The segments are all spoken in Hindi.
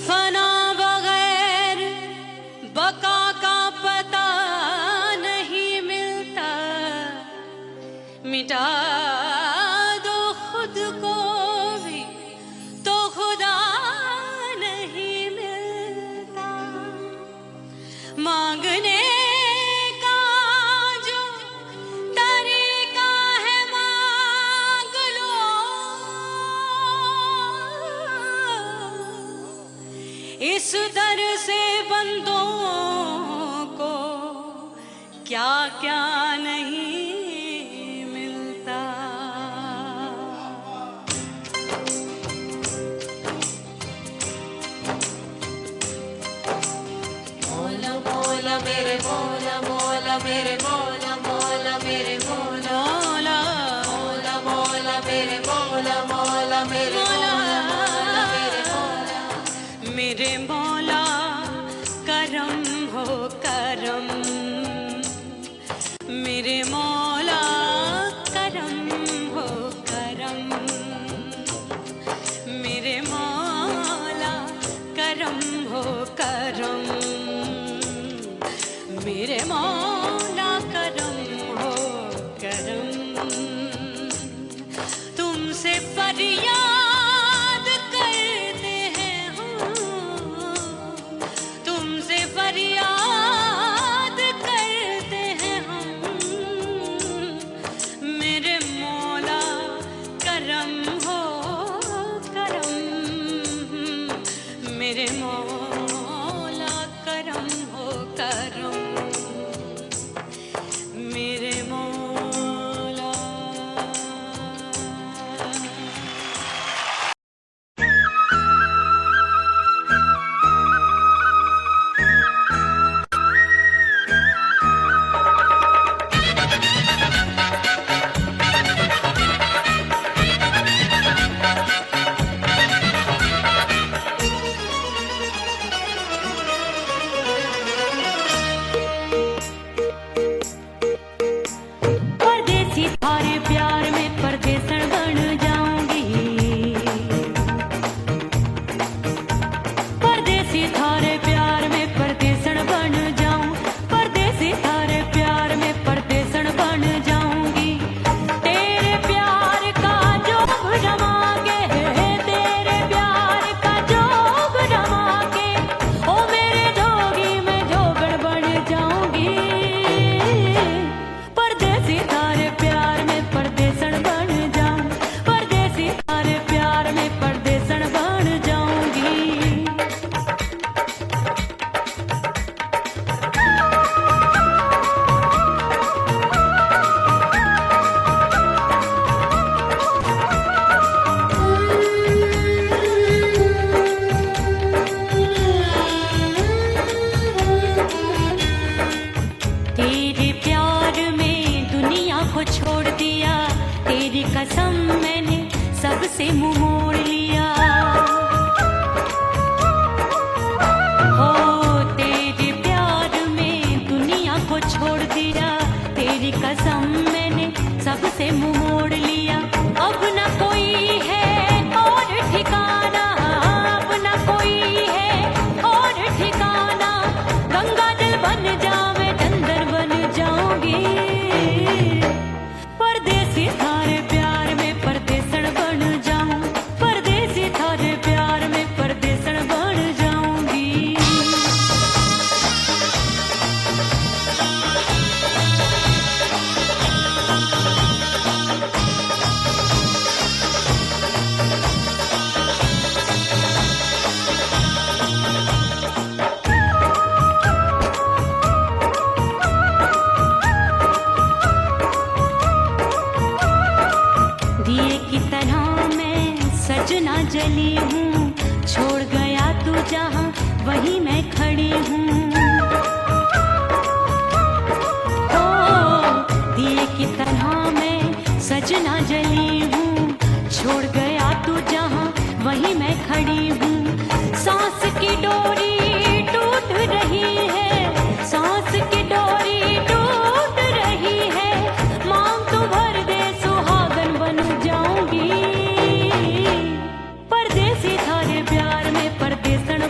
फना बगैर बका का पता नहीं मिलता, मिटा दो खुद को भी तो खुदा नहीं मिलता। मांगने का जो तरीका है मांग लो, इस दर से बंदों को क्या क्या नहीं मिलता। मौला मौला मेरे मौला, मौला मेरे मौला, मौला मेरे मौला, मौला मौला मेरे मौला, मौला मेरे मौला, मौला मेरे मौला। मेरे मौला करम हो करम, मेरे मौला करम हो करम, मेरे मौला करम हो करम, मेरे मौला करम हो करम। तुमसे फरियाद करते हैं हम, तुमसे फरियाद करते हैं हम, मेरे मौला करम हो करम, मेरे मौला करम हो करम, मेरे मौला। परदेसी थारे प्यार में परदेसन बन जाऊंगी, परदेसी थारे प्यार में परदेसन बन जाऊं, परदेसी थारे प्यार में परदेसन बन जाऊंगी। तेरे प्यार का जोग जमा के, तेरे प्यार का जोग जमा के, ओ मेरे जोगी में जोगड़ बन जाऊंगी। परदेसी थारे प्यार में परदेसन बन जाऊं, परदेसी थारे प्यार में परदेसन बन जाऊंगी। तेरे प्यार में दुनिया को छोड़ दिया, तेरी कसम मैंने सबसे मुंह मोड़ लिया। हो तेरे प्यार में दुनिया को छोड़ दिया, तेरी कसम मैंने सबसे मुंह मोड़ लिया। अब न कोई है और ठिकाना, अब न कोई है और ठिकाना, गंगा जल बन जावे चंदन बन जाऊंगी। परदेसी थारे प्यार में परदेसन बन जाऊं, परदेसी थारे प्यार में परदेसन बन जाऊंगी। दिए की तरह मैं सजना जली हूँ, छोड़ गया तू जहाँ वहीं मैं खड़ी हूँ। ओ दिए की तरह मैं सजना जली हूँ, छोड़ गया तू जहाँ वहीं मैं खड़ी हूँ। सांस की डोरी टूट रही है, सांस की डोरी टूट रही है, मांग तू भर दे सुहागन बन जाऊंगी। परदेसी थारे प्यार में परदेसन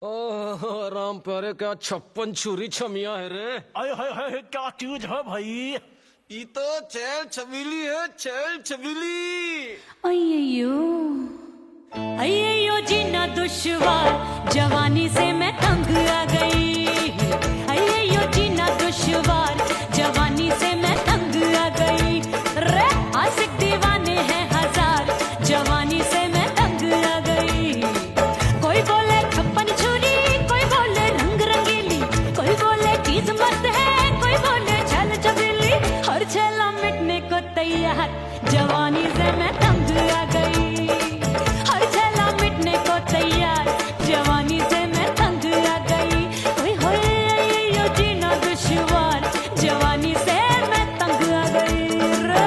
ओह राम प्यारे, क्या 56 छुरी छमिया है रे। आय हाय हाय, क्या चीज है भाई? ये तो चैल छबीली है, चैल छबीली। अय्यो अय्यो जीना दुश्वार, जवानी से मैं तंग आ गई। अय्यो जीना दुश्वार, जवानी से मैं तंग आ गई। रे आशिक दीवाने हैं हजार, जवानी से मैं तंग आ गई। कोई बोले 56 छुरी, कोई बोले रंग रंगीली, कोई बोले चीज मस्त है, कोई बोले छल छबीली। हर छेला मिटने को तैयार, जवानी से मैं तंग आ गई। हर छेला मिटने को तैयार, जवानी से मैं तंग आ गई। ओए होए यो जीना दुश्वार, जवानी से मैं तंग आ गई रे।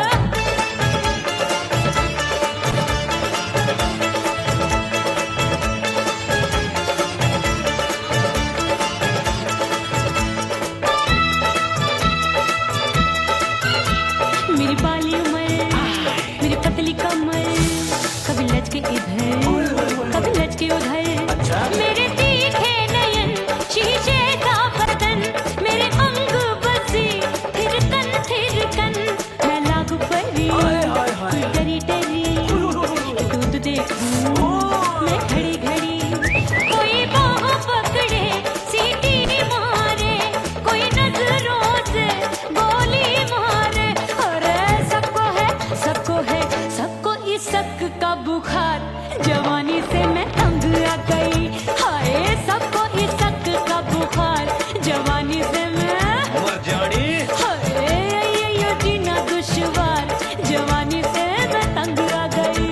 मेरी बाली उमर, मेरी पतली कमर, कभी लचके इधर, कभी लचके उधर। मेरे तीखे नयन, शीशे का बदन, मेरे अंग बसी थिरकन। मैं लागू परी, तू डरी डरी, दूध देखूं मैं घड़ी घड़ी। कोई बाह पकड़े, सीटी मारे, कोई नजरों से गोली मारे। अरे सबको है सबको इस शक का बुखार, जवानी से मैं तंग आ गई। हाय सबको इस शक का बुखार, जवानी से मैं मर जानी। हाय ये जीना दुश्वार, जवानी से मैं तंग आ गई।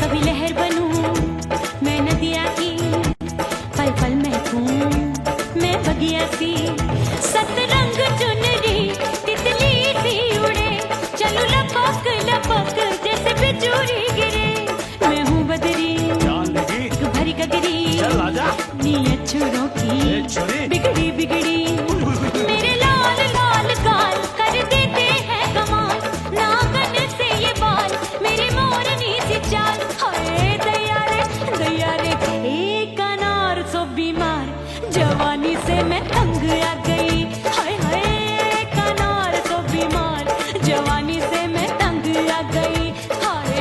कभी लहर बनूं मैं नदिया की, पल पल महकूं मैं बगिया सी। सतरंग चुनरी तितली सी उड़े, चलूं लपक लपक जैसे बिजुरी गिरे। मैं हूँ बदरी, जान लगी, भरी गगरी, चल आजा। नीयत छुरों ए की छुरी। बिगड़ी बिगड़ी। मेरे लाल लाल गाल कर देते हैं कमाल, नागन से ये बाल मेरी मोरनी सी चाल। हाय दैया रे एक अनार सो बीमार, जवानी से मैं तंग आ गई। हाय हाय एक अनार सो बीमार, जवानी से मैं तंग आ गई। हाय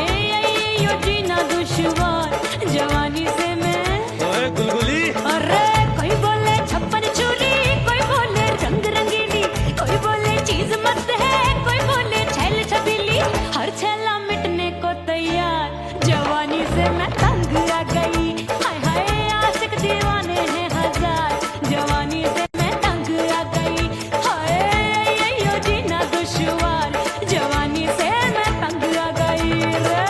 यो जीना दुश्वार, जवानी से मैं। ओए गुलगुली, अरे कोई बोले 56 छुरी, कोई बोले रंग रंगीली, कोई बोले चीज मस्त है, कोई बोले छैल छबीली। हर छेला मिटने को तैयार, जवानी से मैं तंग आ गई। हाय हाय आशिक दीवाने हैं हजार, जवानी से मैं तंग आ गई। हाय यो जीना दुश्वार, जवानी से मैं तंग आ गई रे।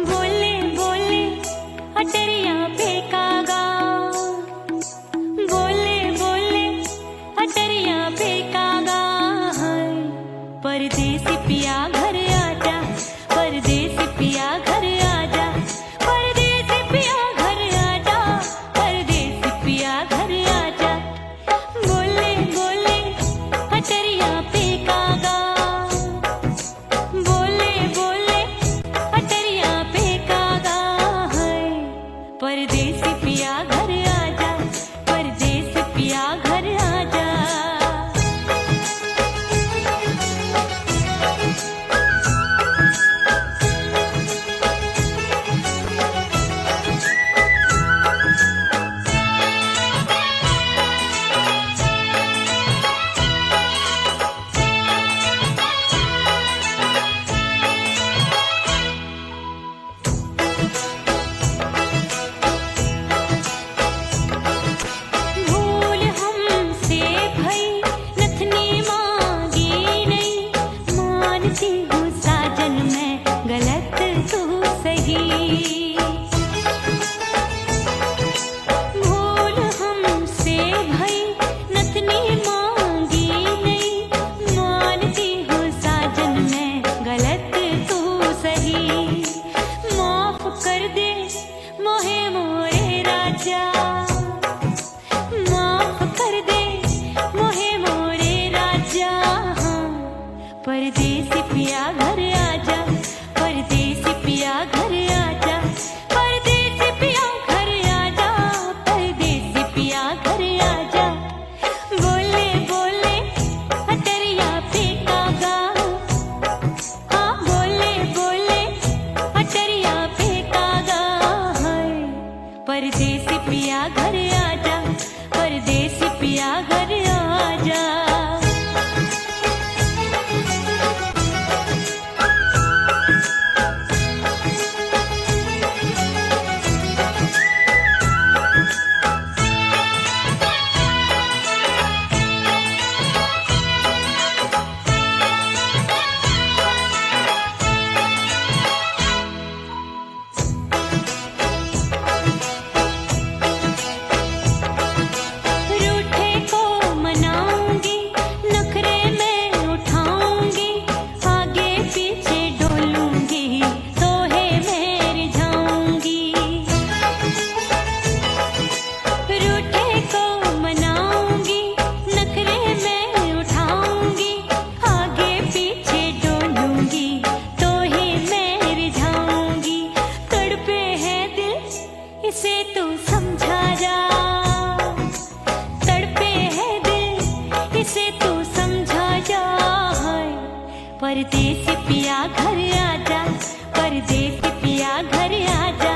बोले बोले अटरिया फेंकागा, बोले बोले अटरिया फेंकागा। परदेसी पिया घर आजा, परदेसी पिया घर आजा, परदेसी पिया घर आजा, परदेसी पिया घर आजा। बोले बोले अटरिया फेंकागा, बोले बोले अटरिया फेंकागा। परदेसी पिया घर आजा, परदेसी पिया घर आजा। परदेसी पिया घर आजा, परदेसी पिया घर आजा, परदेसी पिया घर आजा, परदेसी पिया घर आजा। बोले बोले अटरिया पे कागा, हाँ बोले बोले अटरिया पे कागा है। परदेसी पिया घर आजा, परदेसी पिया घर आजा। रूठे को मनाऊंगी, नखरे में उठाऊंगी, आगे पीछे डोलूंगी, तो है मैं रिझाऊंगी। रूठे को मनाऊंगी, नखरे में उठाऊंगी, आगे पीछे डोलूंगी, तो है मैं रिझाऊंगी। तड़पे है दिल इसे तू समझा जा, तड़पे है दिल इसे तू समझा जा। परदेसी पिया घर आजा, परदेसी पिया घर आजा,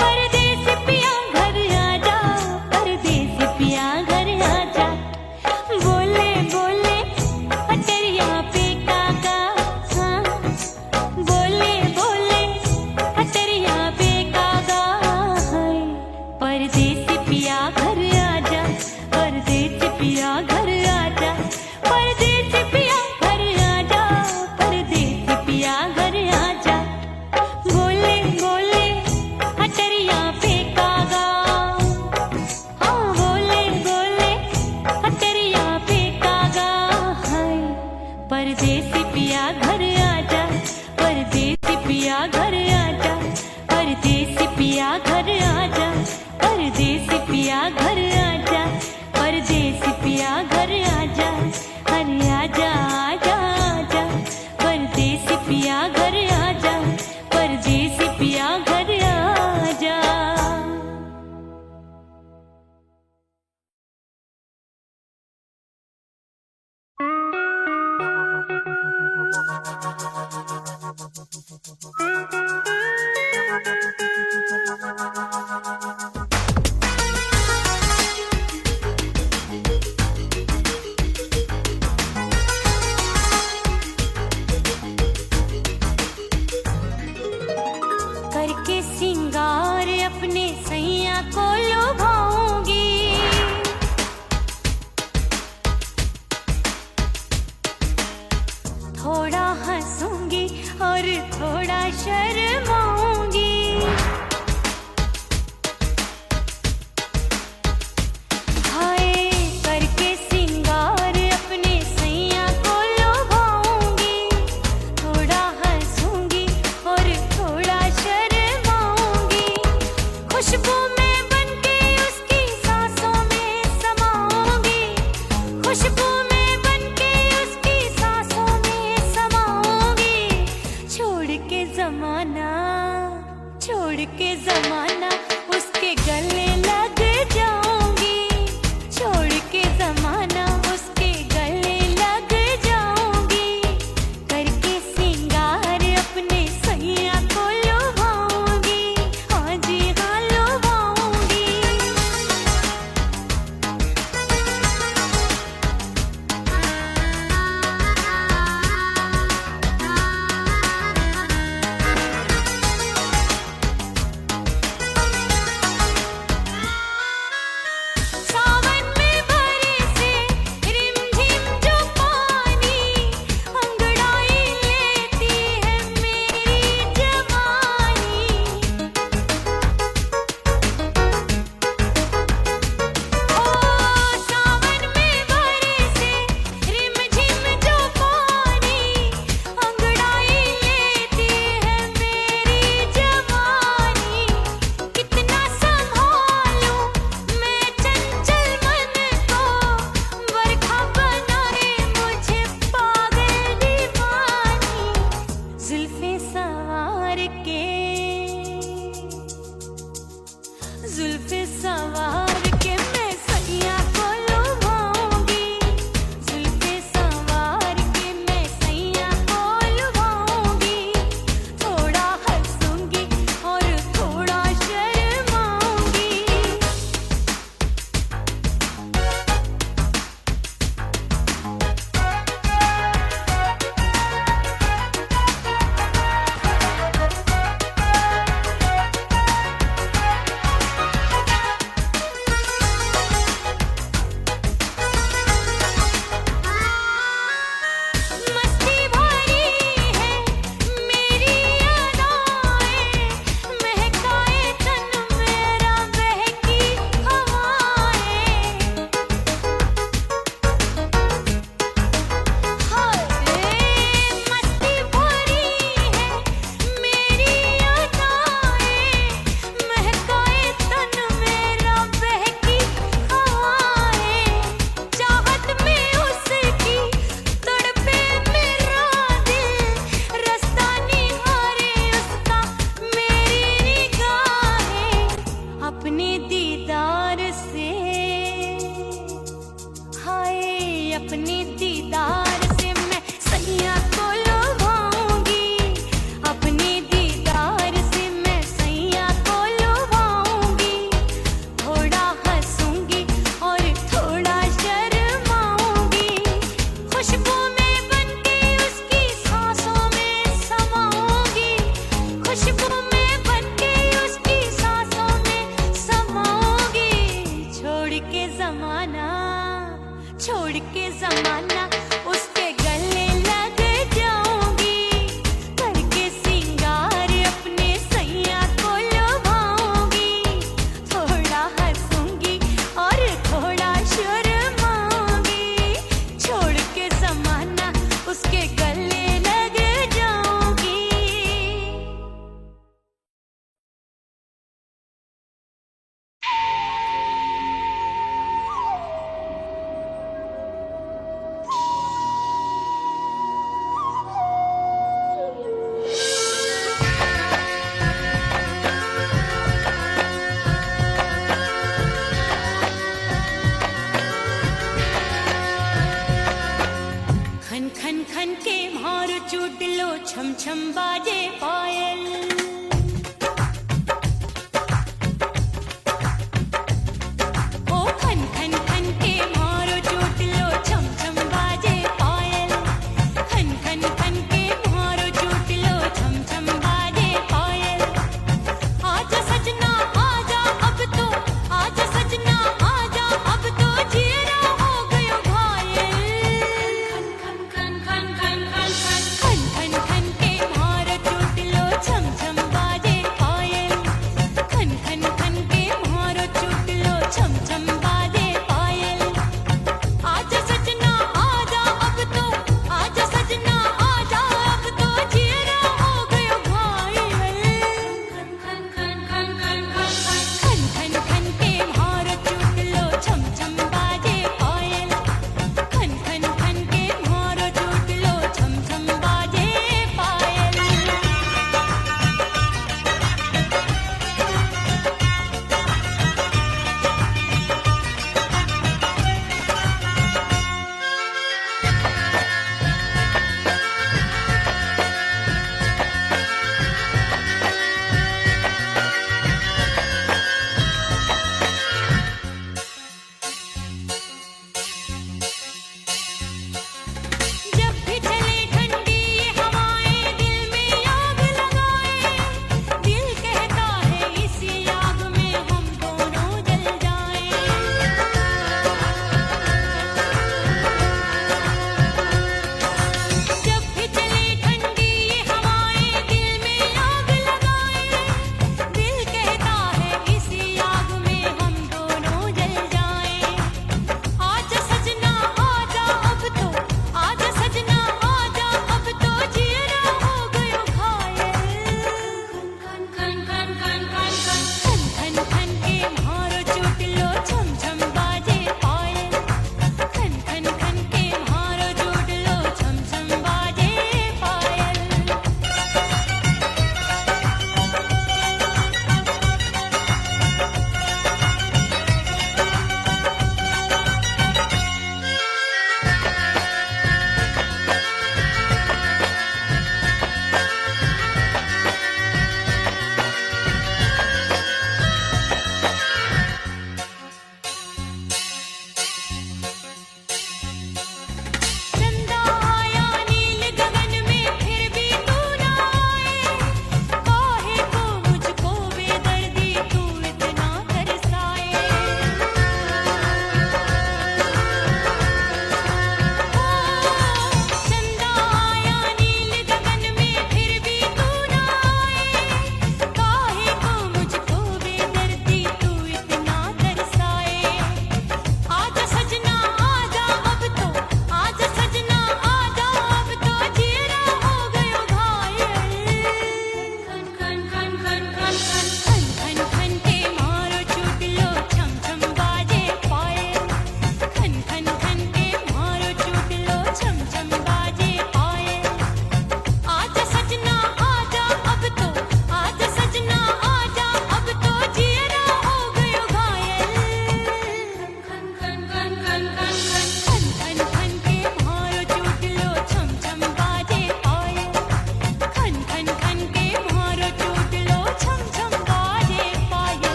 परदेसी पिया घर आजा, परदेसी पिया घर आजा। बोले बोले अटरिया पे कागा, हाँ बोले बोले अटरिया पे कागा है। परदेसी पिया घर आजा, परदेसी पिया घर आजा, परदेसी पिया घर आजा, परदेसी पिया घर आजा। बोले बोले अटरिया पे कागा, हाँ बोले बोले अटरिया पे कागा है। परदेसी पिया घर आजा, परदेसी पिया घर आजा, परदेसी पिया घर आजा, परदेसी पिया घर आजा, परदेसी पिया घर आजा। अरे आजा आजा आजा, परदेसी पिया घर आजा, परदेसी पिया घर आजा। करके सिंगार अपने सैया को लुभाऊंगी, थोड़ा हंसूंगी और थोड़ा शर्माऊंगी। हाय करके सिंगार अपने सैया को लुभाऊंगी, थोड़ा हंसूंगी और थोड़ा शर्माऊंगी। खुशबू में बनके उसकी सांसों में समाऊंगी, खुशबू में बनके उसकी सांसों में समाऊंगी। छोड़ के जमाना चूट लो छम छम बाजे पायल ओ खन खन खन के मारो चूट लो छम छम बाजे पायल खन खन खन के मारो चूट लो छम छम बाजे पायल आजा सजना आजा अब तो आजा सजना आजा अब तो जीरा हो गयो घायल खन खन खन खन खन खन खन खन के मारो चूट लो छम छम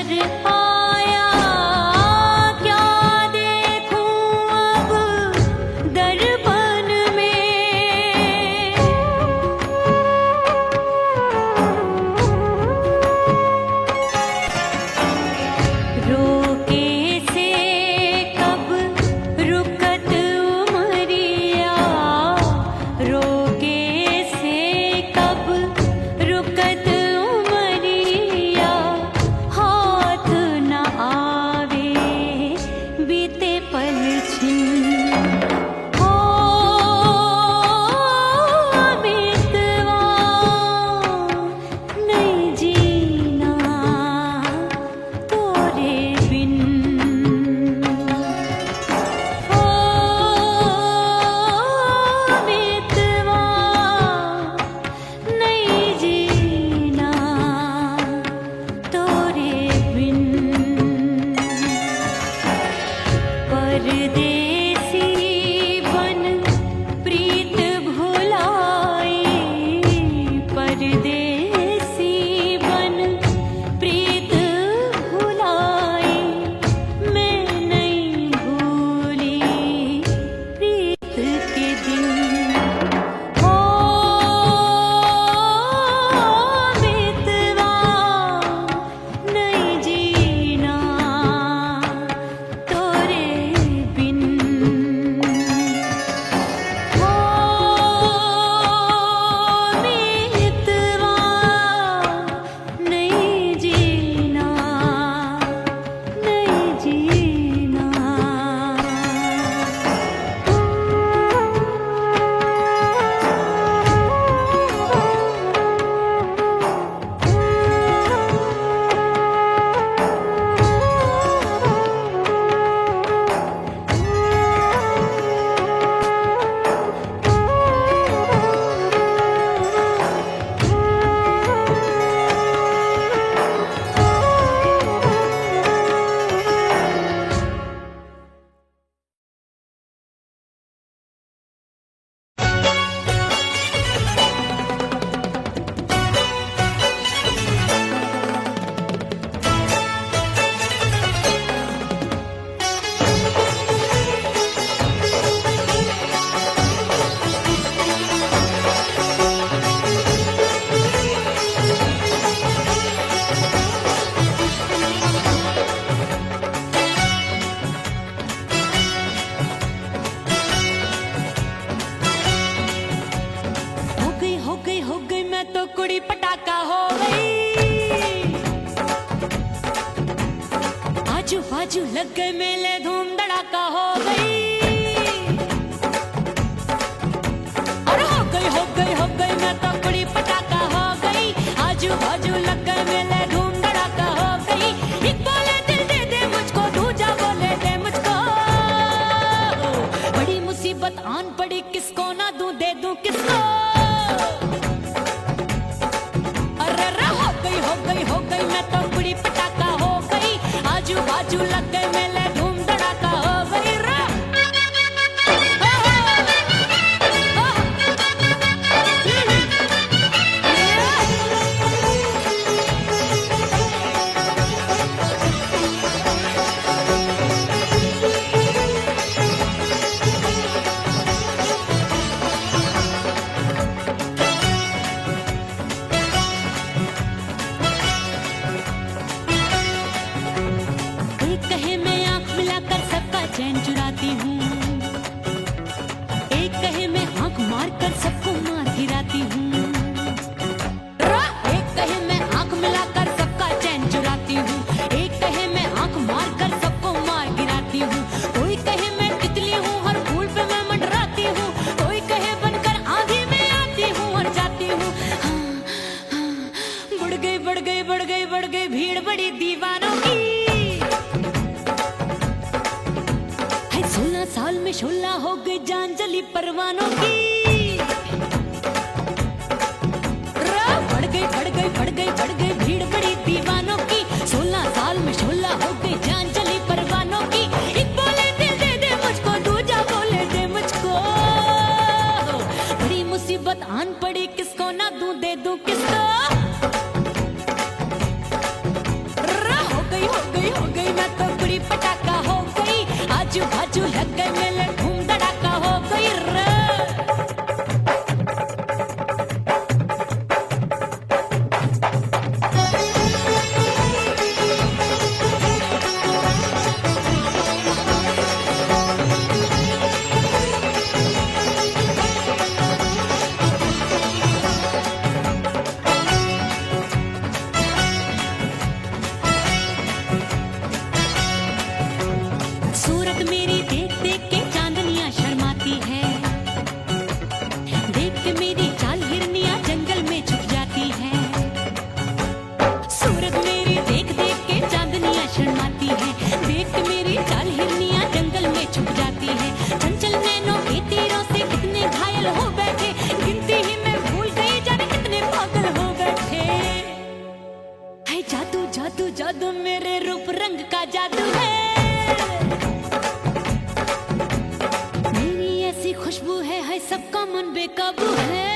नजर आया क्या देखूं अब दर्पण में। रोके से कब रुकत उमरिया, रोके से कब रुकत उमरिया, हाथ न आवे बीते पल छिन। हो मितवा नहीं जीना तोरे बिन। हो मितवा नहीं जीना तोरे बिन। परदेसी बन प्रीत भुलाई, परदेसी बन प्रीत भुलाई, मैं नहीं भूली प्रीत के दिन। हो मितवा नहीं जीना तोरे बिन। हो मितवा नहीं जीना, नहीं जीना। हो गई मैं तो कुड़ी पटाखा हो गई। आजू बाजू लग गए मेले धूम धड़ाका हो गई। अरे हो गई मैं तो कुड़ी पटाखा हो गई। आजू बाजू लग गए मेले धूम धड़ाका हो गई। एक बोले दिल दे दे मुझको, दूजा बोले दे मुझको। बड़ी मुसीबत आन पड़ी, किसको ना दूं दे दूं किसको। हो गई मैं तो कुड़ी पटाखा हो गई। आजू बाजू लग गए मेले धूम धड़ाका हो गई। एक कहे मैं आंख मिलाकर सबका चैन चुराती हूँ, एक कहे मैं आंख मारकर सबको मार गिराती हूँ। एक कहे मैं आंख मिलाकर सबका चैन चुराती हूँ, एक कहे मैं आंख मारकर सबको मार गिराती हूँ। कोई कहे मैं तितली हूँ, हर फूल पे मैं मंडराती हूँ। कोई कहे बनकर आंधी में आती हूँ और जाती हूँ। बढ़ गई भीड़ बड़ी दीवानों की। 16 साल में शोला हो गई जान जली परवानों की। बढ़ गई भीड़ बड़ी दीवानों की। 16 साल में शोला हो गई जान जली परवानों की। एक बोले दिल दे दे मुझको, दूजा बोले दे मुझको। बड़ी मुसीबत आन पड़ी, किसको ना दूं दे दूं किसको। बुड़ी पटाखा हो गई, आजू बाजू लग गए मेले, धूम धड़ाका हो गई रे। सूरत मेरी देख देख के चांदनियां शर्माती है, देख के मेरी चाल हिरनियां जंगल में छुप जाती है। सूरत मेरी देख देख के चांदनियां शर्माती है, देख के मेरी चाल हिरनियां जंगल में छुप जाती है। चंचल नैनों के तीरों से कितने घायल हो बैठे, गिनती ही मैं भूल गई जाने कितने पागल हो बैठे। है जादू जादू जादू मेरे रूप रंग का जादू है, खुशबू है सबका मन बेकाबू है।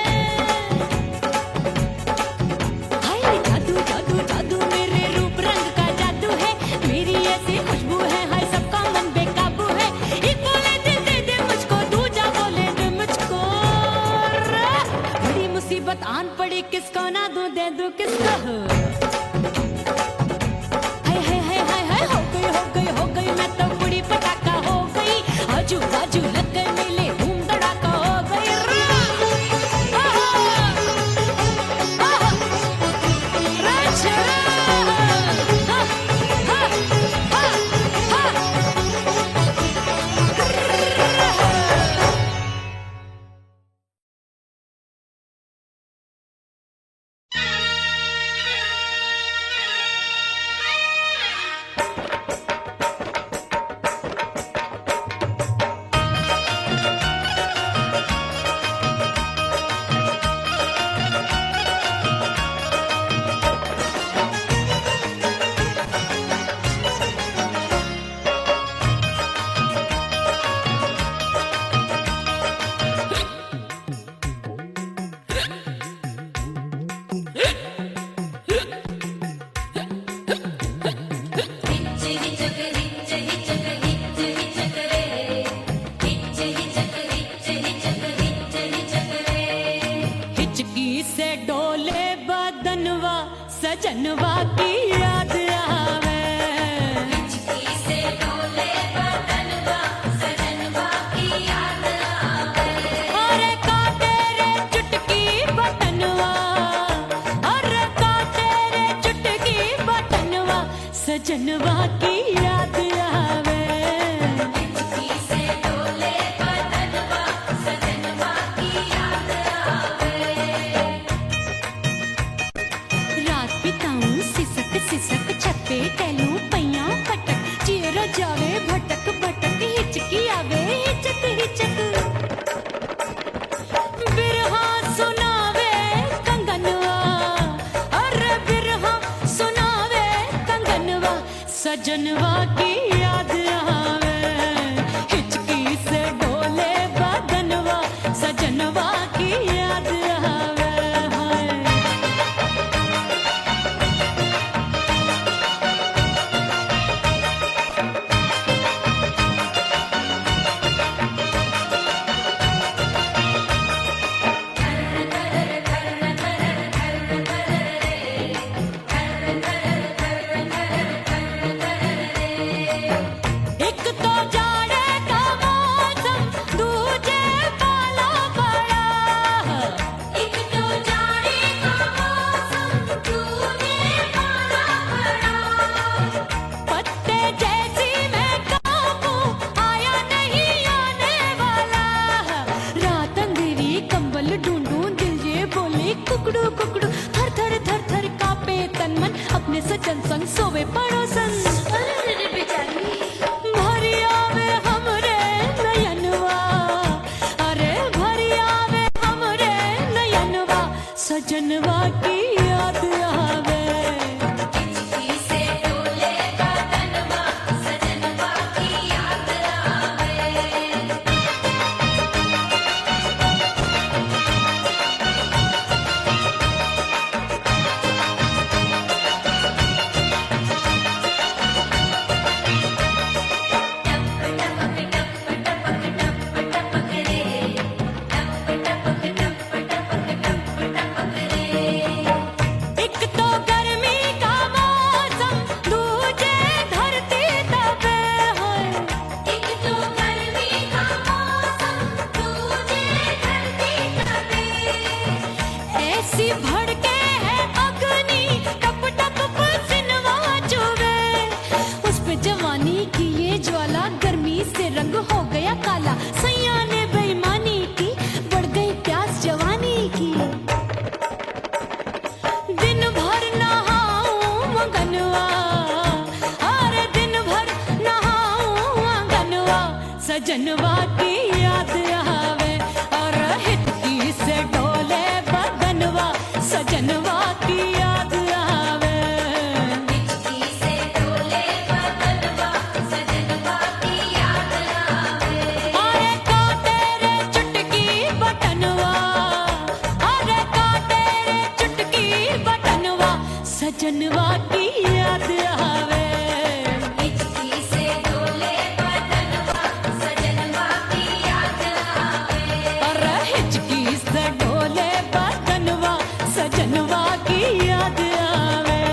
हाय जादू जादू जादू मेरे रूप रंग का जादू है, मेरी ऐसी खुशबू है हाय सबका मन बेकाबू है। एक बोले दिल दे दे मुझको, दूजा बोले दे मुझको, बड़ी मुसीबत आन पड़ी किसको ना दूं दे दूं किसको। हाय हाय हाय हाय हाय हो गई हो गई हो गई मैं तो बुड़ी पटाखा हो गई, आजू बाजू लग गए मेले, सजनवा की याद आवे, हिचकी से डोले बदनवा, सजनवा की याद आवे। अरे का तेरे चुटकी बटनवा, अरे का तेरे चुटकी बटनवा, सजनवा की याद आवे। हिचकी से डोले बदनवा, सजनवा की याद आवे। रात बिताऊं सिसक सिसक छप्पे टहलूं पैया पटक, चेहरा जावे भटक भटक, हिचकी आवे हिचक हिचक। बिरहा सुनावे कंगनवा, अरे बिरहा सुनावे कंगनवा, सजनवा की याद आवे। हिचकी से डोले बदनवा, सजनवा की याद आवे। सजनवा की याद आवे और हिचकी से डोले बदनवा सजनवा की याद आवे हिचकी से डोले बदनवा सजनवा की याद आवे अरे का तेरे चुटकी बटनवा अरे का तेरे चुटकी बटनवा सजनवा की याद आवे हिचकी से डोले बदनवा सजनवा की याद आवे अरे हिचकी से डोले बदनवा सजनवा की याद आवे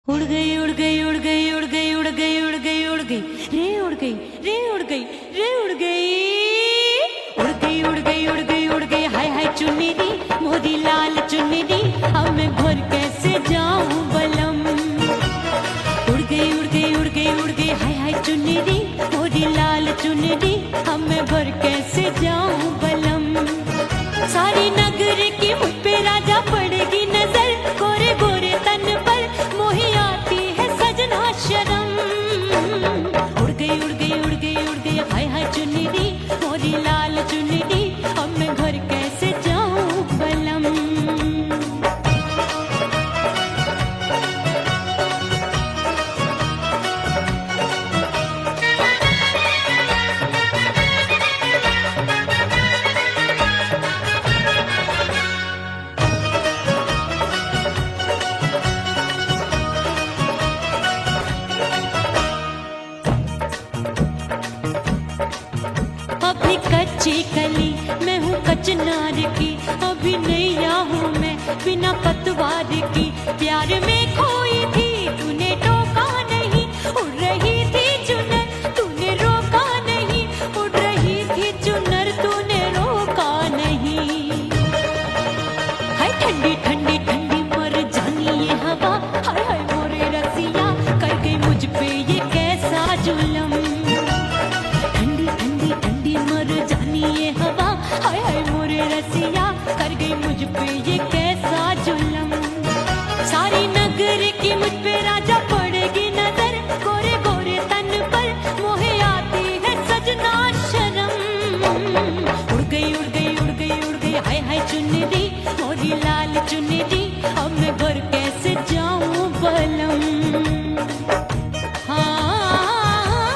उड़ गई उड़ गई उड़ गई उड़ गई उड़ गई उड़ गई उड़ गई रे उड़ गई रे उड़ गई रे उड़ गई उड़ गई उड़ गई उड़ गई उड़ गई हाय हाय चुन्नी दी मोदी लाल चुन्नी दी अब मैं घर कैसे जाऊं बलम उड़ गई उड़ गई उड़ गई उड़ गई हाय हाय चुन्नी दी मोदी लाल चुन्नी दी अब मैं घर कैसे जाऊं बलम सारी नगर की मुझ पे राजा पड़ेगी नजर गोरे गोरे तन पर मोही आती है सजना शर्म उड़ गई उड़ गई उड़ गई उड़ गई हाय हाय चुन्नी दी मोरी लाल चुन्नी दी अब मैं घर कैसे जाऊं बलम अभी कच्ची कली मैं हूँ कचनार की अभी नैया हूँ मैं बिना पतवार की प्यार में खोई थी तूने टोका नहीं उड़ रही थी चुनर तूने रोका नहीं उड़ रही थी चुनर तूने रोका नहीं हाय ठंडी ठंडी ठंडी मर जानी ये हवा हाय हाय मोरे रसिया कर गई मुझ पे ये कैसा जुलम ठंडी ठंडी ठंडी मर जानी ये हवा हाय हाय मोरे रसिया कर गई मुझ पे ये कैसा जुलम सारी नगर की मुझ पे राजा पड़ेगी नजर गोरे गोरे तन पर मोहे आती है सजना शर्म उड़ गई उड़ गई उड़ गई उड़ गई हाय हाय चुन्नी दी मोरी लाल चुन्नी दी अब मैं घर कैसे जाऊं बलम हाँ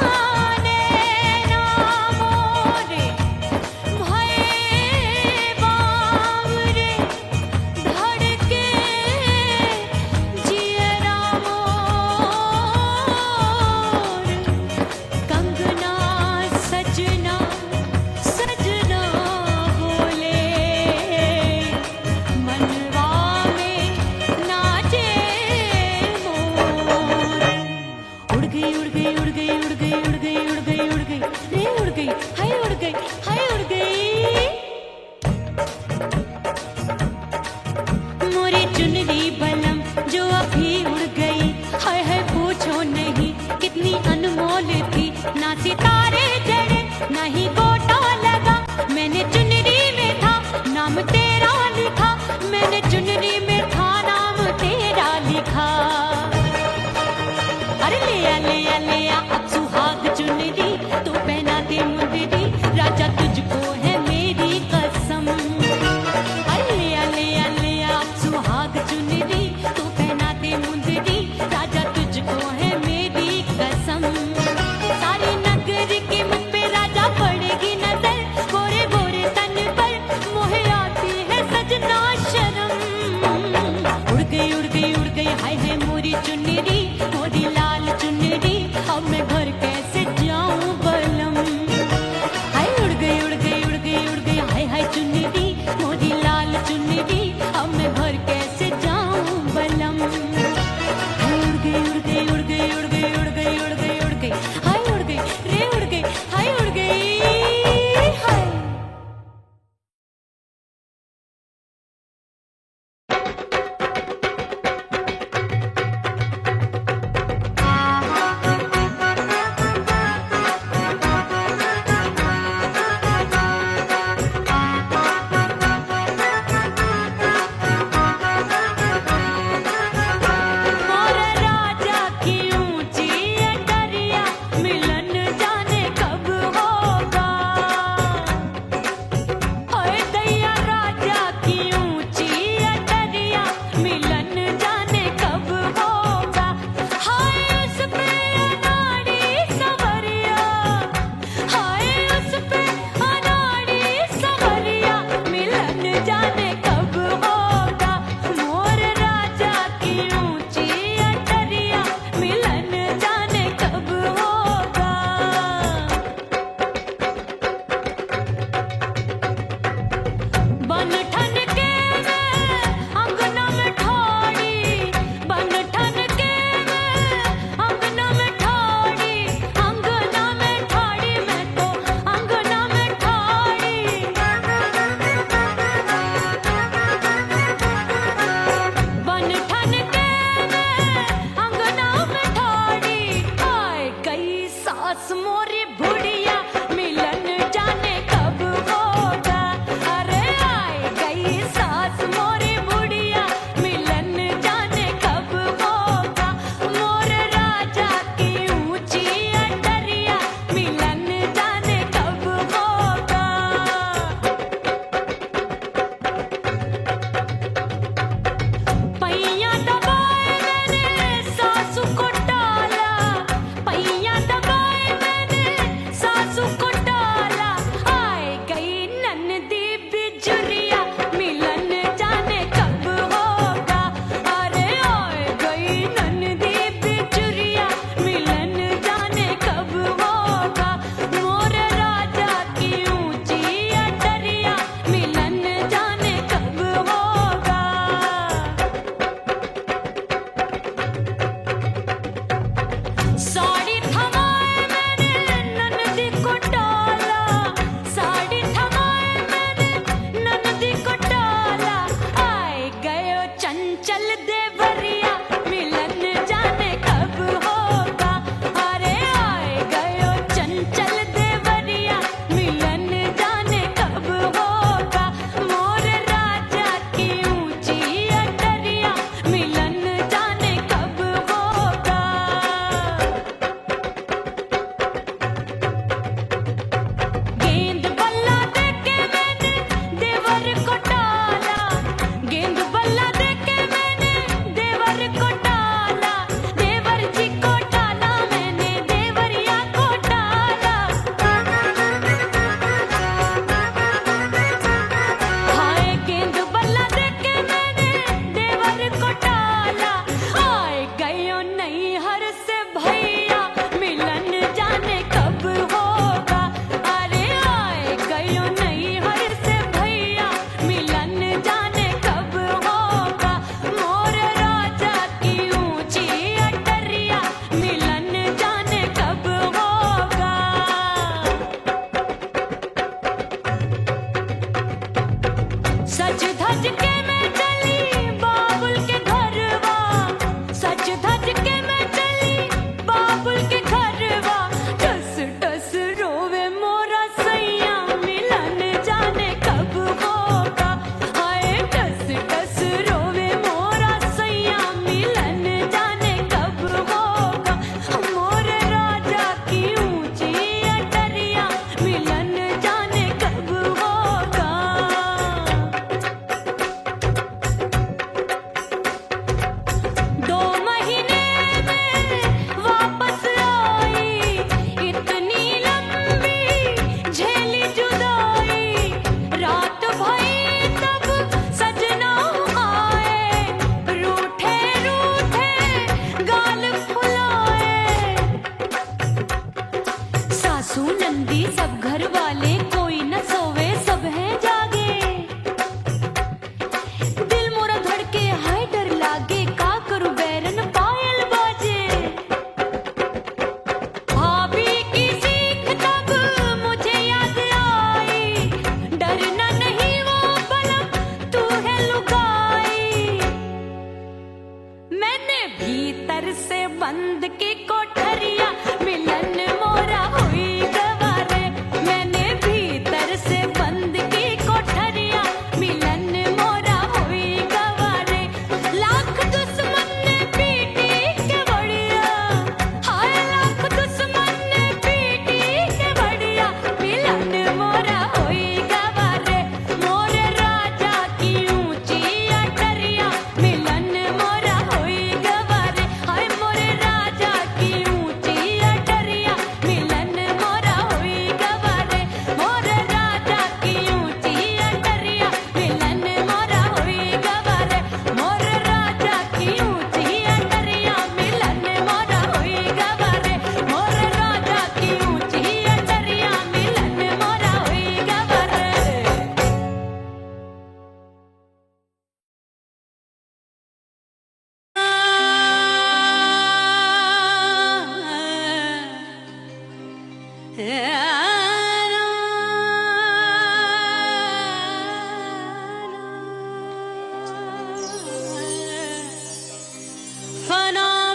फना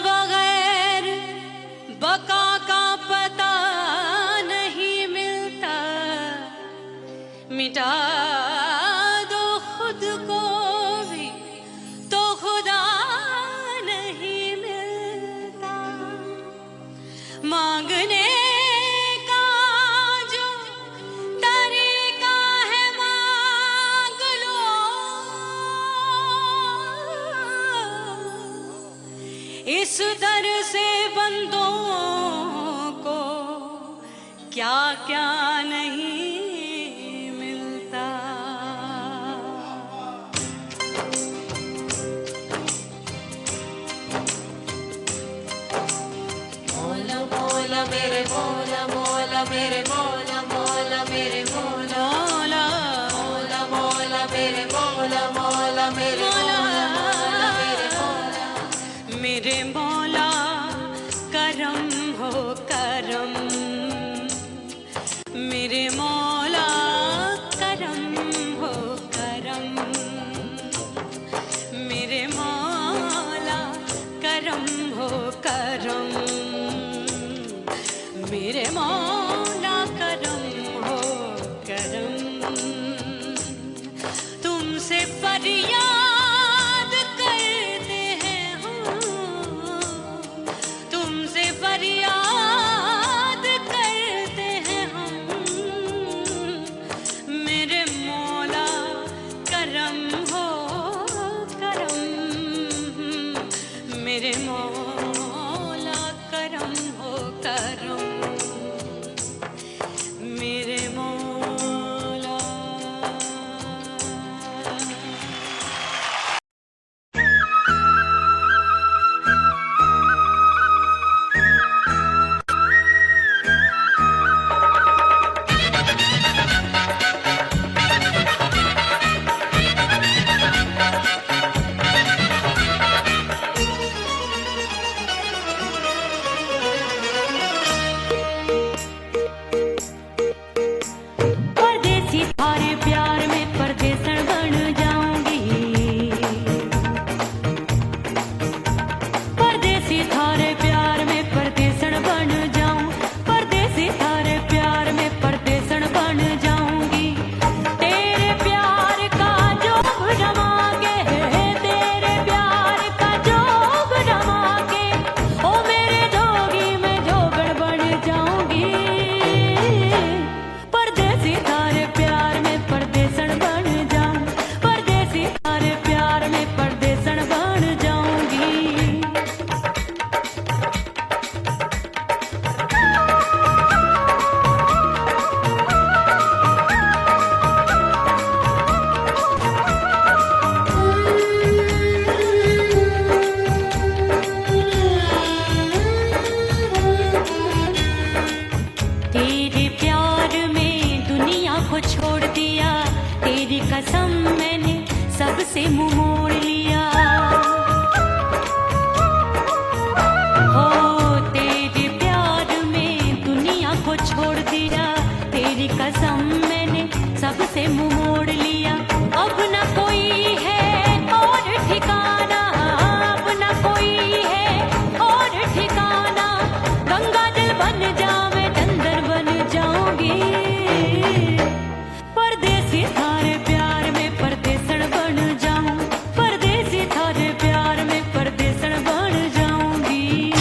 बगैर बका का पता नहीं मिलता, मिटा दो खुद को भी तो खुदा नहीं मिलता। मांगने का जो तरीका है मांग लो, इस दर से बंदों को क्या क्या नहीं मिलता। मोला मोला मेरे मोला मोला मेरे मोला मोला मेरे मोला मौला मोला मोला मेरे मोला मोला मेरे मोला मोला मेरे मोला मेरे मौला करम हो करम, मेरे मौला करम हो करम, मेरे मौला करम हो करम, मेरे मौला करम हो करम। तुमसे फरियाद करते हैं हम, तुमसे फरियाद करते हैं हम, मेरे मौला करम हो करम, मेरे मौला करम हो करम, मेरे मौला। परदेसी थारे प्यार में परदेसन बन जाऊंगी, परदेसी थारे प्यार में परदेसन बन जाऊं, परदेसी थारे प्यार में परदेसन बन जाऊंगी। तेरे प्यार का जोग जमा के, तेरे प्यार का जोग जमा के, ओ मेरे जोगी मैं जोगड़ बन जाऊंगी। परदेसी थारे प्यार में परदेसन बन जाऊं, परदेसी थारे प्यार में परदेसन बन जाऊंगी। तेरे प्यार में दुनिया को छोड़ दिया, तेरी कसम मैंने सबसे मुंह मोड़ लिया। हो तेरे प्यार में दुनिया को छोड़ दिया, तेरी कसम मैंने सबसे मुंह मोड़ लिया। अब न कोई है और ठिकाना, अब न कोई है और ठिकाना, गंगा जल बन जावे चंदन बन जाऊंगी। परदेसी थारे प्यार में परदेसन बन जाऊं, परदेसी थारे प्यार में परदेसन बन जाऊंगी।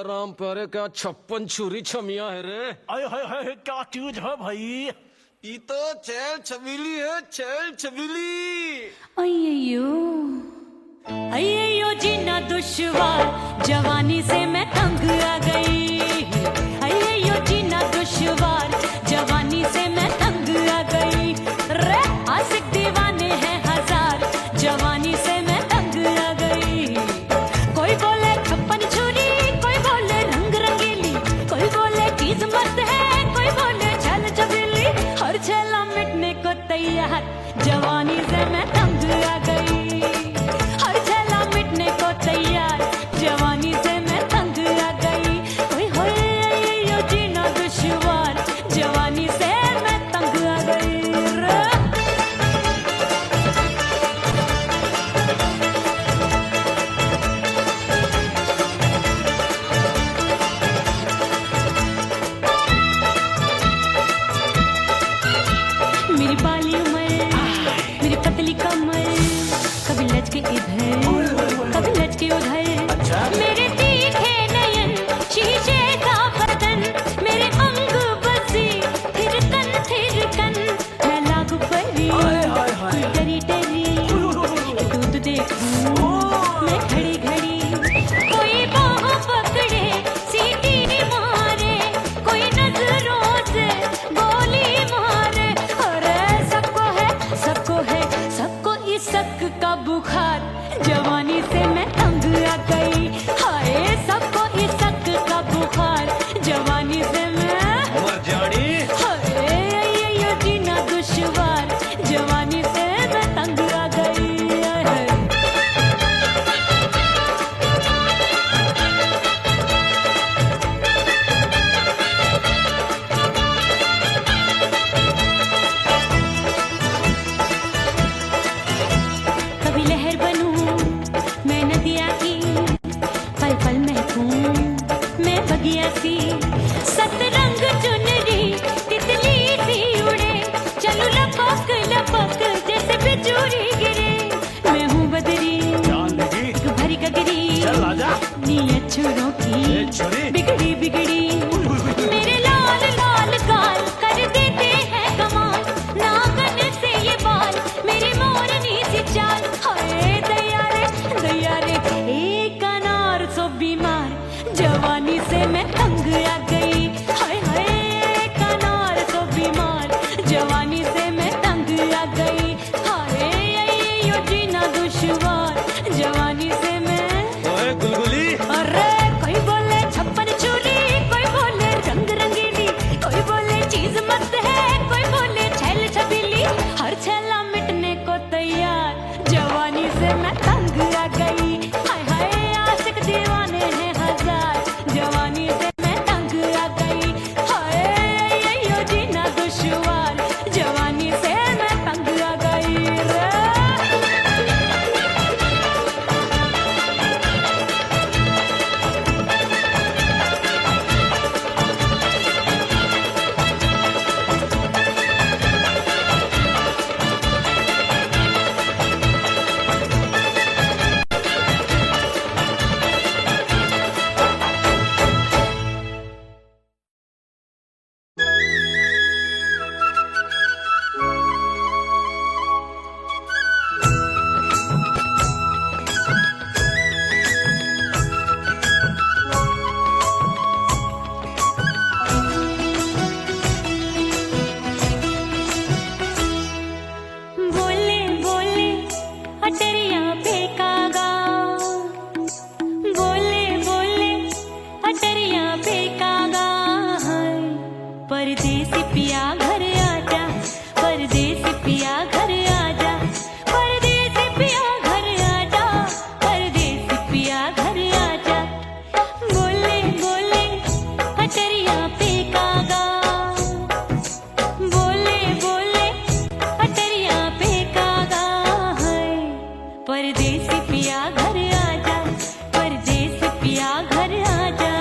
राम प्यारे क्या 56 छुरी छमिया है रे। आय हाय हाय क्या चीज है भाई। ये तो चैल छबीली है, चैल छबीली। अय्यो अय्यो जीना दुश्वार, जवानी से मैं तंग आ गई। अय्यो जीना दुश्वार, जवानी से मैं तंग आ गई। रे आशिक दीवाने हैं हजार, जवानी से मैं तंग आ गई। कोई बोले 56 छुरी, कोई बोले रंग रंगीली, कोई बोले चीज मस्त है, कोई बोले छल छबीली। हर छला मिटने को तैयार, जवानी से मैं तंग आ गई। हर छला मिटने को तैयार, जवानी से मैं तंग आ गई। ओए होए यो जीना दुश्वार, जवानी से मैं तंग आ गई रे। मेरी बाली उम्र, मेरी पतली कमर, कभी लचके इधर कभी लचके उधर। मेरे तीखे नयन, शीशे का बदन, मेरे अंग बसी थिरकन। मैं लागू परी कोई डरी डरी, दूध देखूं मैं घड़ी घड़ी। कोई बाहों पकड़े सीटी मारे, कोई नजरों से गोली मारे। अरे सबको इसक का बुखार, जवानी से मैं तंग आ गई। हाय सबको इसक का बुखार, जवानी से मैं मर जानी। हाय यो जीना दुश्वार, जवानी से मैं तंग आ गई। कभी लहर बनूं मैं नदिया की, पल पल महकूं मैं बगिया सी। सतरंग चुनरी तितली सी उड़े, चलूं लपक लपक जैसे बिजुरी गिरे। मैं हूँ बदरी जान लगी। एक भरी गगरी, चल आजा। नीयत छुरों ए की छुरी। बिगड़ी बिगड़ी। मेरे लाल लाल गाल कर देते हैं कमाल, नागन से ये बाल मेरी मोरनी सी चाल। हाय दया रे एक अनार सो बीमार, जवानी से मैं तंग आ गई। हाय हाय एक अनार सो बीमार, जवानी से मैं तंग आ गई। हाय यो जीना दुश्वार, जवानी से मैं। ओए गुलगुली। अरे कोई बोले 56 छुरी, कोई बोले रंग रंगीली, कोई बोले चीज मस्त है, कोई बोले छल छबीली। हर छला मिटने को तैयार, जवानी से मैं तंग आ गई। हाय हाय आशिक दीवाने हैं हजार, जवानी से मैं तंग आ गई। हाय यो जीना दुश्वार, जवानी से मैं तंग आ गई रे। बोले बोले अटरिया फेंकागा, बोले बोले अटरिया फेंकागा। हाय परदेसी पिया घर आजा, परदेसी पिया घर आजा, परदेसी पिया घर आजा, परदेसी पिया घर आजा। बोले बोले अटरिया फेंकागा, बोले बोले अटरिया फेंकागा। है परदेसी पिया घर आजा, परदेसी पिया घर आजा।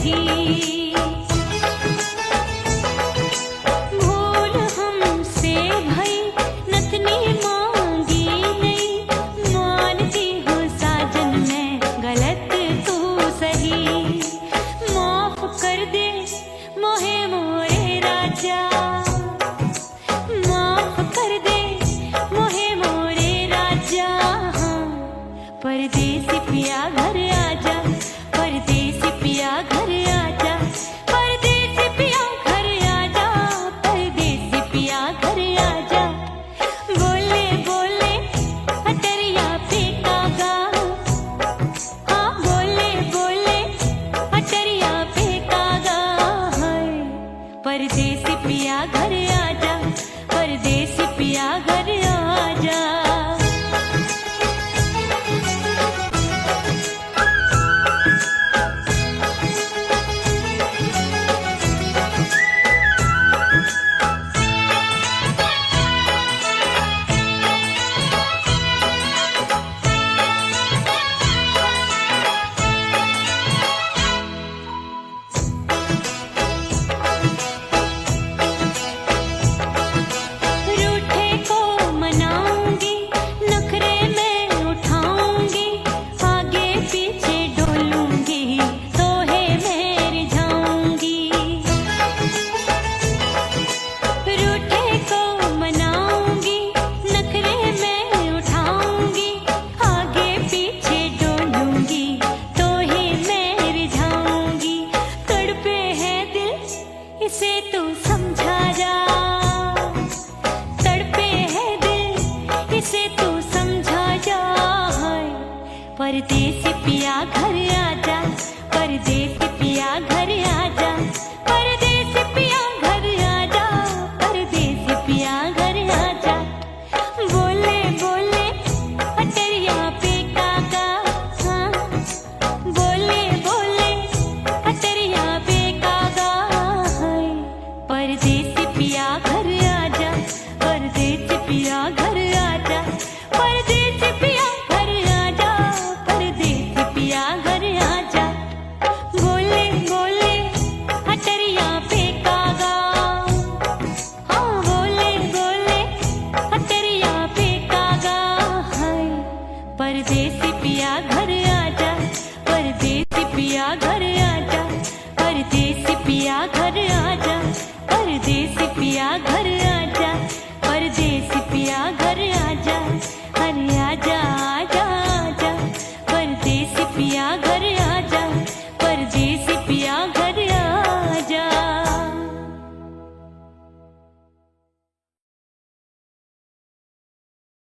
सही। भूल हमसे भई नथनी मांगी नहीं, मानती हूँ साजन मैं गलत तू सही। माफ कर दे मोहे मोरे राजा, माफ कर दे मोहे मोरे राजा। हाँ, परदेसी पिया घर आजा, परदेसी पिया घर आजा, परदेसी पिया घर आजा, परदेसी पिया घर आजा। बोले बोले अटरिया पे कागा, हाँ बोले बोले अटरिया पे कागा। हाय, परदेसी पिया घर आजा, परदेसी पिया घर आजा। रूठे को मनाऊंगी, नखरे में उठाऊंगी, आगे पीछे डोलूंगी, तोहे मैं रिझाऊंगी। रूठे को मनाऊंगी, नखरे में उठाऊंगी, आगे पीछे डोलूंगी, तोहे मैं रिझाऊंगी। तड़पे है दिल इसे तू समझा जा, तड़पे है दिल इसे तू समझा जा। हाय, परदेसी पिया घर आजा, परदेसी पिया घर आजा, परदेसी पिया घर आजा, परदेसी पिया घर आजा। बोले बोले अटरिया पे कागा, हाँ बोले बोले अटरिया पे कागा। हाय, परदेसी पिया घर आजा, परदेसी पिया घर आजा, परदेसी पिया घर आजा, परदेसी पिया घर आजा। बोले बोले अटरिया पे कागा, हाँ बोले बोले अटरिया पे कागा। हाय, परदेसी पिया घर आजा, परदेसी पिया घर